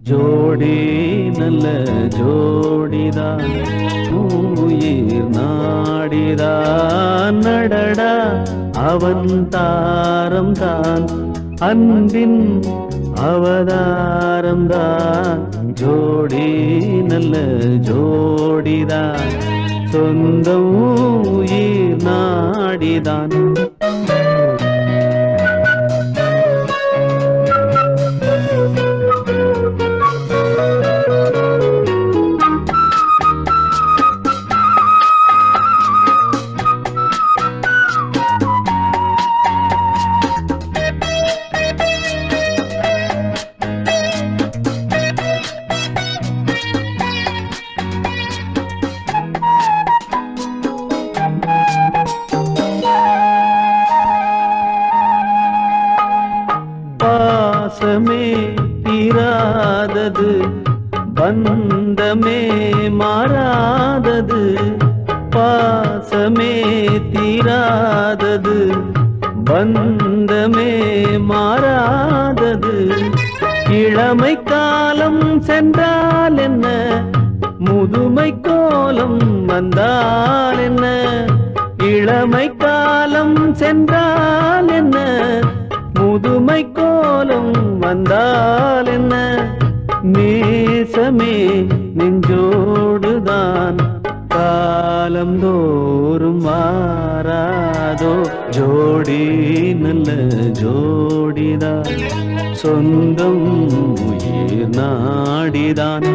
ஜோடி நல்ல ஜோடிதான் உயிர் நாடிதான் நடடா அவன் தாரம் தான் அன்பின் அவதாரம் தான் ஜோடி நல்ல ஜோடிதான் சொந்தம் உயிர் நாடிதான் பாசமே தீராதது பந்தமே மாறாதது பாசமே தீராதது பந்தமே மாறாதது இளமை காலம் சென்றால் என்ன முதுமை கோலம் வந்தால் என்ன இளமை காலம் சென்றால் என்ன முதுமை கோலம் வந்தால் என்ன நேசமே நெஞ்சோடுதான் காலம் தோறும் மாறாதோ ஜோடி நல்ல ஜோடிதான் சொந்தம் உயிர் நாடிதான்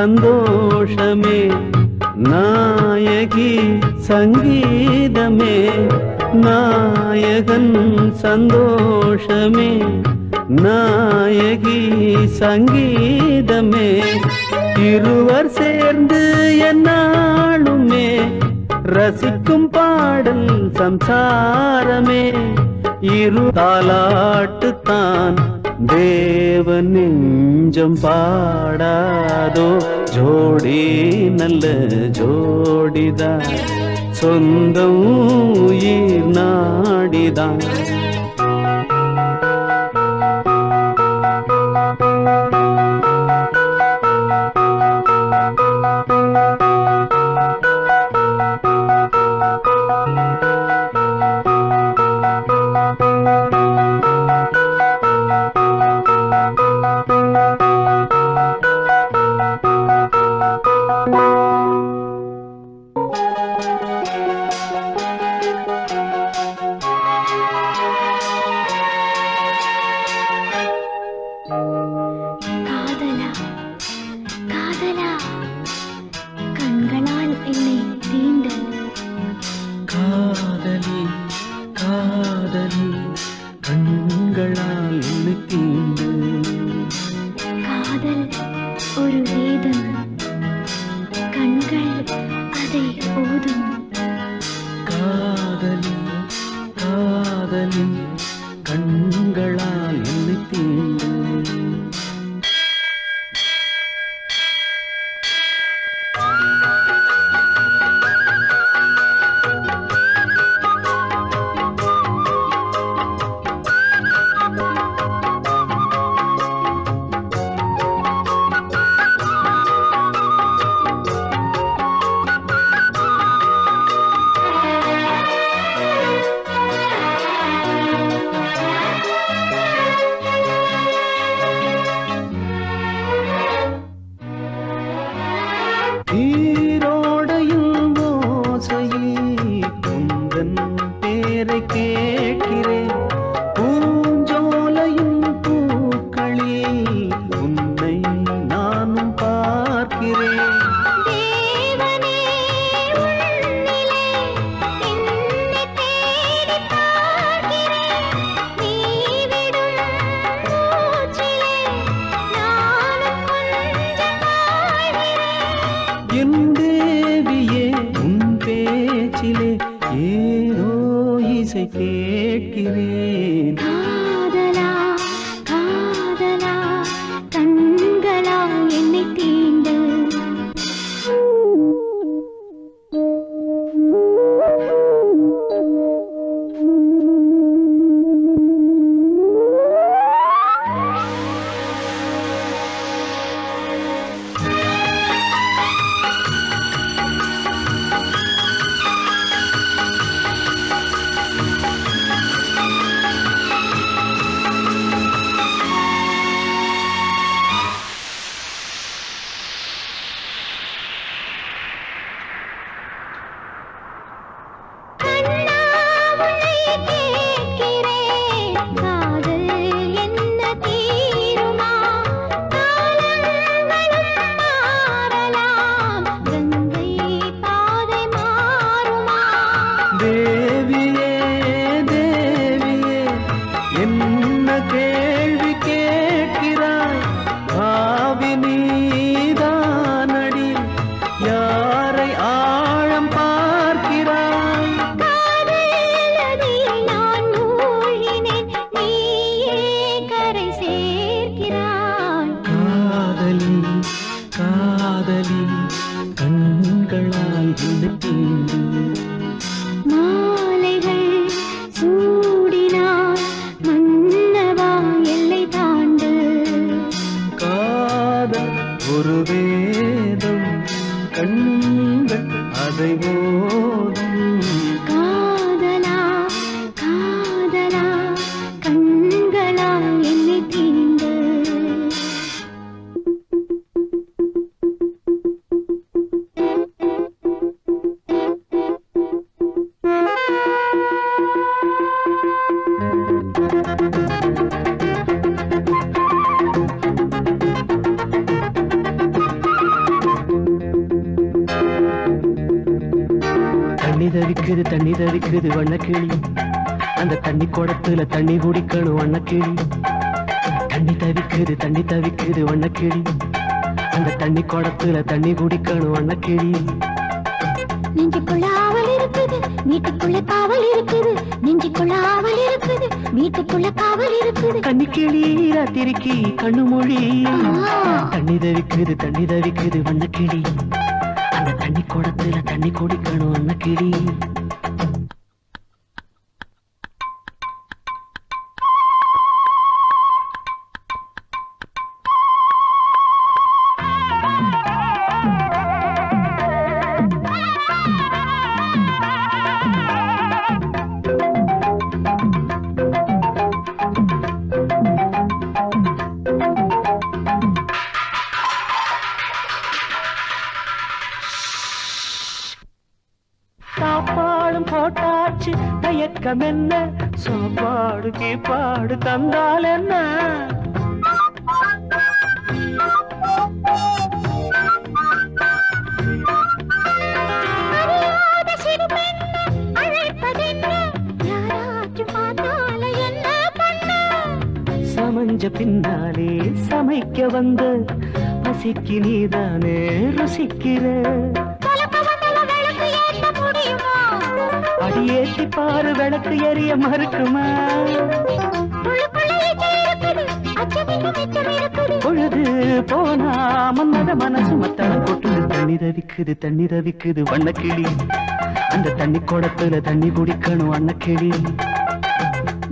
சந்தோஷமே நாயகி சங்கீதமே நாயகன் சந்தோஷமே நாயகி சங்கீதமே இருவர் சேர்ந்து என்னாலுமே ரசிக்கும் பாடல் சம்சாரமே இரு தாலாட்டுத்தான் தேவன் நெஞ்சம் பாடாதோ ஜோடி நல்ல ஜோடிதான் சொந்தம் உயிர் நாடிதான் என்னை தீண்டு மாலைகள் சூடினார் மன்னவா எல்லை தாண்டு காதல் ஒரு வேதம் கண்கள் அதை போதும் காதலா காதலா கண்களா என்னை தீண்டு தண்ணி தவிக்குது வண்ணக்கிளி அந்த தண்ணி குடத்துல தண்ணி குடிக்கணும் வண்ணக்கிளி தண்ணி தவிக்குது வண்ணக்கிளி அந்த தண்ணி குடத்துல தண்ணி குடிக்கணும் வண்ணக்கிளி நெஞ்சுக்குள்ள ஆவல் இருக்குது வீட்டுக்குள்ள காவல் இருக்குது நெஞ்சுக்குள்ள ஆவல் இருக்குது வீட்டுக்குள்ள காவல் இருக்குது கண்ணிக்கிளி ராத்திரிக்கு கண்ணு மொழி தண்ணி தவிக்குது வண்ணக்கிளி அந்த தண்ணி குடத்துல தண்ணி குடிக்கணும் வண்ணக்கிளி சாப்பாடும் போட்டாச்சு தயக்கம் என்ன சாப்பாடு கீப்பாடு தந்தால் என்ன சமஞ்ச பின்னாலே சமைக்க வந்த பசிக்கு நீதானே ருசிக்கிற அடியேத்தி பாரு விளக்கு எரிய மறுக்குமா பொழுது போனா மன்னத மனசு மத்தளம் கொட்டுது தண்ணி தவிக்குது வண்ணக்கிளி அந்த தண்ணி குடத்துல தண்ணி குடிக்கணும் வண்ணக்கிளி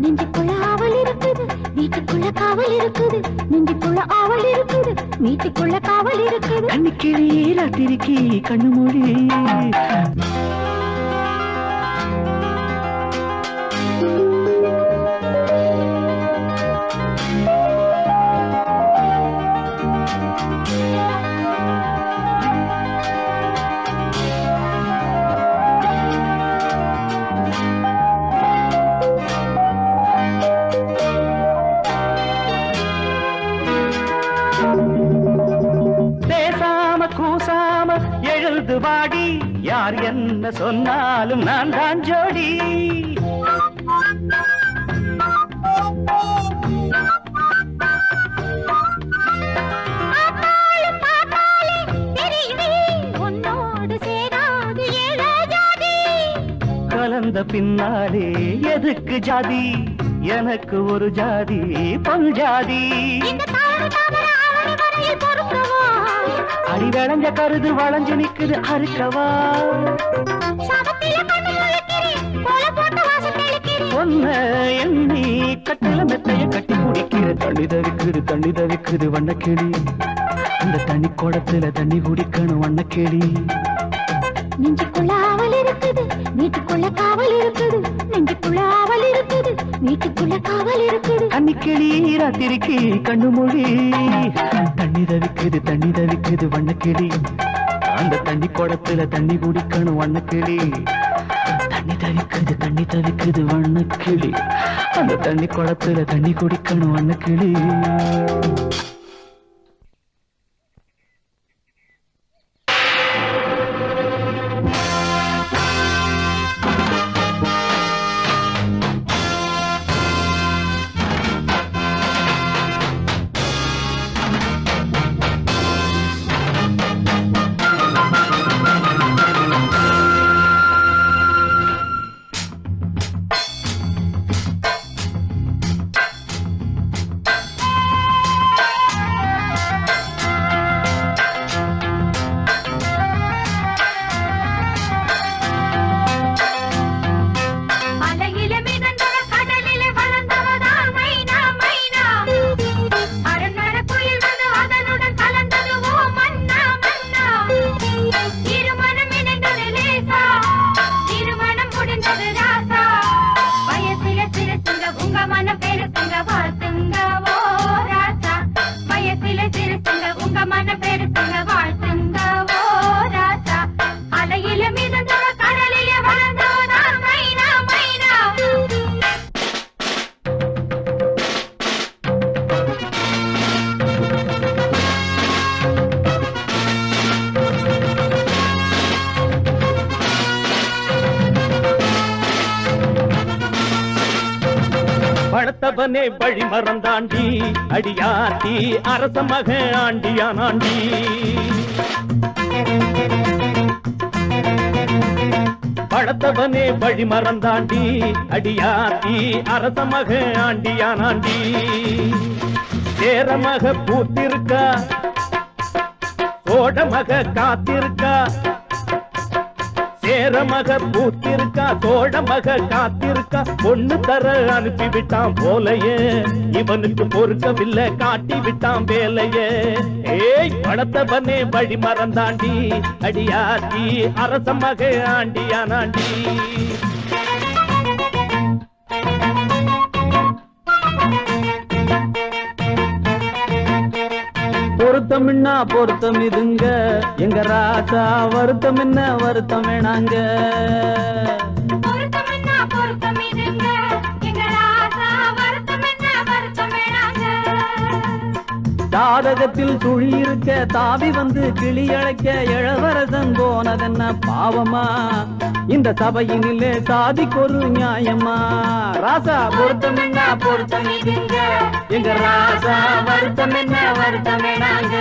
நெஞ்சுக்குள்ள ஆவல் இருக்குது வீட்டுக்குள்ள காவல் இருக்குது நெஞ்சுக்குள்ள ஆவல் இருக்குது வீட்டுக்குள்ள காவல் இருக்குது கண்ணிக்கிளி ராத்திரிக்கு கண்ணு மொழி கூசாம எழுது வாடி யார் என்ன சொன்னாலும் நான் தான் ஜோடி கலந்த பின்னாலே எதுக்கு ஜாதி எனக்கு ஒரு ஜாதி பொன் ஜாதி அடி விளைஞ்ச கருது வளைஞ்சு நிக்குது அறுக்கவா ஒன்ன எண்ணி கட்டில மெத்தைய கட்டி குடிக்கிற தண்ணி தவிக்குது வண்ணக்கிளி அந்த தண்ணி குடத்துல தண்ணி குடிக்கணும் வண்ணக்கிளி நெஞ்சுக்குள்ள ஆவல் இருக்குது வீட்டுக்குள்ள காவல் இருக்குது நெஞ்சுக்குள்ள ஆவல் இருக்குது வீட்டுக்குள்ள காவல் இருக்குது கண்ணிக்கிளி ராத்திரிக்கு கண்ணு மொழி தண்ணி தவிக்குது வண்ணக்கிளி அந்த தண்ணி குடத்துல தண்ணி குடிக்கணும் வண்ணக்கிளி தண்ணி தவிக்குது வண்ணக்கிளி அந்த தண்ணி குடத்துல தண்ணி குடிக்கணும் வண்ணக்கிளி படத்தவனே வழி மறந்தாண்டி அடியாத்தி அரச மக ஆண்டியானாண்டி படத்தவனே வழி மறந்தாண்டி அடியாத்தி அரச மக ஆண்டியானாண்டி சேர மக பூத்திருக்கா சோட மக காத்திருக்கா சேர மக பூத்திருக்கா சோழ மக காத்திருக்கா பொண்ணு தர அனுப்பி விட்டான் போலையே இவனுக்கு பொறுக்கவில்லை காட்டி விட்டான் வேலையே ஏய் படத்தவனே வழி மறந்தாண்டி அடியாத்தி அரச மக ஆண்டியானாண்டி பொருத்தம் என்ன பொருத்தம் இதுங்க எங்க ராசா வருத்தம் என்ன வருத்தம் வேணாங்க ஜாதகத்தில் துளி இருக்க தாவி வந்து கிளி அழைக்க இளவரசன் போனதென்ன பாவமா இந்த சபையினிலே சாதிக்கு ஒரு நியாயமா ராசா பொருத்தம் என்ன பொருத்தம் இதுங்க எங்க ராசா வருத்தம் என்ன வருத்தம் வேணாங்க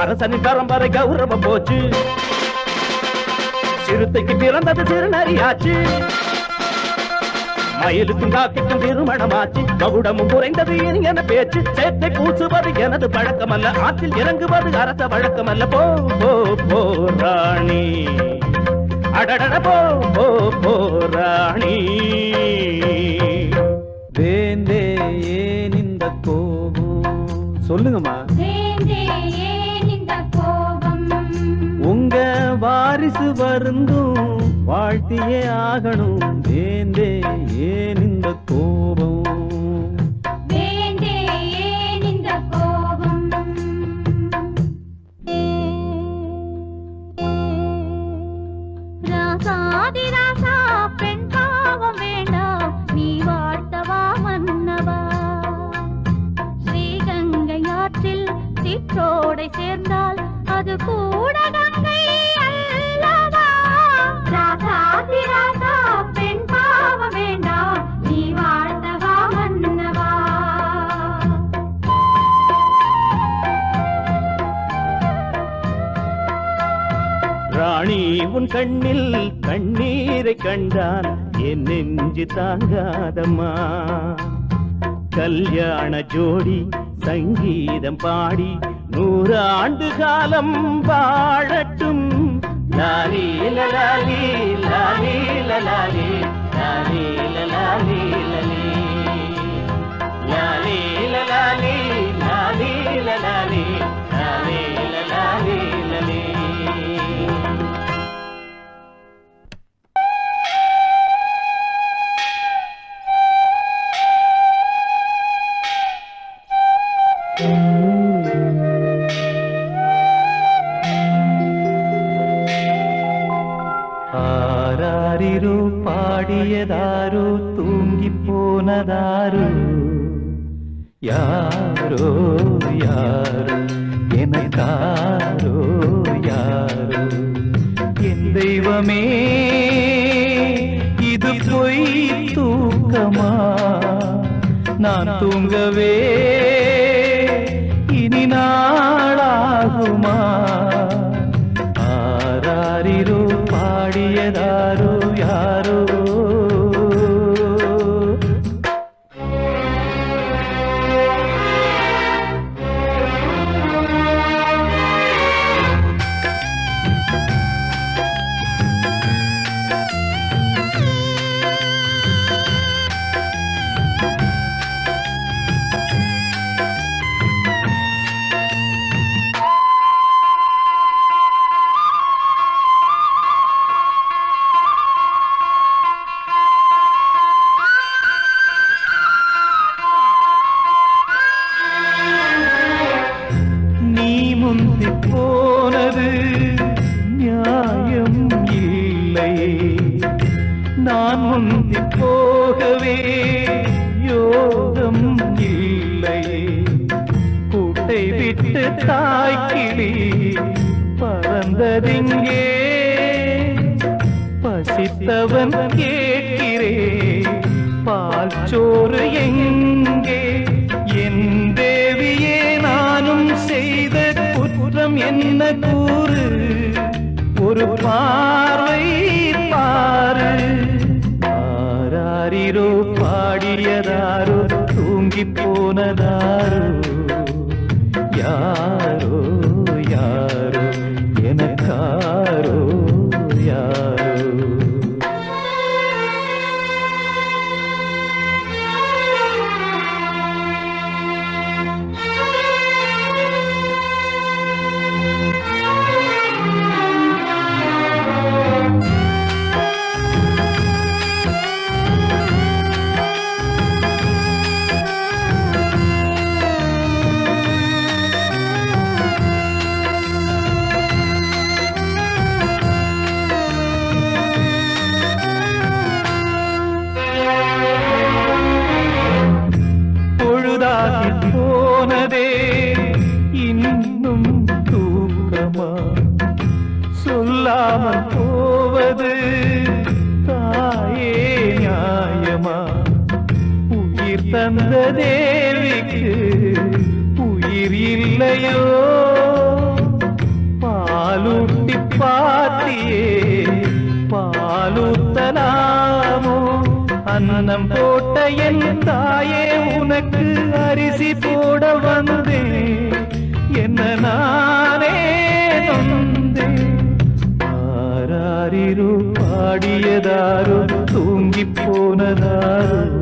அரசனின் பரம்பரை கௌரவம் போச்சு சிறுத்தைக்கு பிறந்தது சிறுநரியாச்சு மயிலுக்கும் காக்கிக்கும் திருமணமாச்சு மகுடமும் குறைந்தது இனியன பேச்சு சேத்தை பூசுவது எனது பழக்கமல்ல ஆற்றில் இறங்குவது அரச வழக்கமல்ல போ போ போ ராணி அடடட போ போ போ ராணி வேந்தே ஏன் இந்த கோபம் சொல்லுங்கம்மா உங்க வாரிசு வருந்தும் வாழ்த்தியே ஆகணும் வேந்தே ஏன் இந்த கோபம் வேந்தே ஏன் இந்த கோபம் ராசாதி ராசா பெண் பாவம் வேண்டாம் நீ வாழ்த்தவா மன்னவா ஸ்ரீகங்கை ஆற்றில் சிற்றோடை சேர்ந்தால் அது கூட கங்கை அல்லவா ராசாதி ராசா பெண் பாவம் வேண்டாம் நீ வாழ்த்தவா மன்னவா ராணி உன் கண்ணில் கண்ணீரை கண்டால் என் நெஞ்சு தாங்காதம்மா கல்யாண ஜோடி சங்கீதம் பாடி 100 ஆண்டு காலம் வாழட்டும் லாலி லாலி லாலி லாலி லாலி லாலி லாலி லாலி லாலி லாலி லாலி லாலி லாலி லாலி ஆராரிரு பாடியதாரு தூங்கி போனதாரு யாரோ யாரோ எனக்காரோ யாரோ என் தெய்வமே இது தூக்கமா நான் தூங்கவே இனி நாளாகுமா ஆராரிரோ பாடியதாரோ யாரோ போனது நியாயம் இல்லை நான் முந்தி போகவே யோகம் இல்லை கூட்டை விட்டு தாய்க்கிளி பறந்ததிங்கே பசித்தவன் கேட்கிறே பால் சோறு எங்கே என் தேவியே நானும் செய்த குற்றம் என்ன கூறு ஒரு பார்வை பாரு ஆராரிரோ பாடியதாரோ தூங்கி போனதாரோ யாரோ யாரோ எனக்காரோ யாரோ போனதே இன்னும் தூக்கமா சொல்லாமல் போவது தாயே நியாயமா உயிர் தந்த தேவிக்கு உயிர் இல்லையோ பாலூட்டி பாத்தியே பாலூத்தலாமோ அன்னம் போட்ட என் தாயே உனக்கு அரிசி போட வந்தேன் என்ன நானே நொந்தேன் ஆராரிரோ பாடியதாரோ தூங்கி போனதாரோ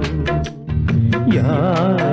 யார்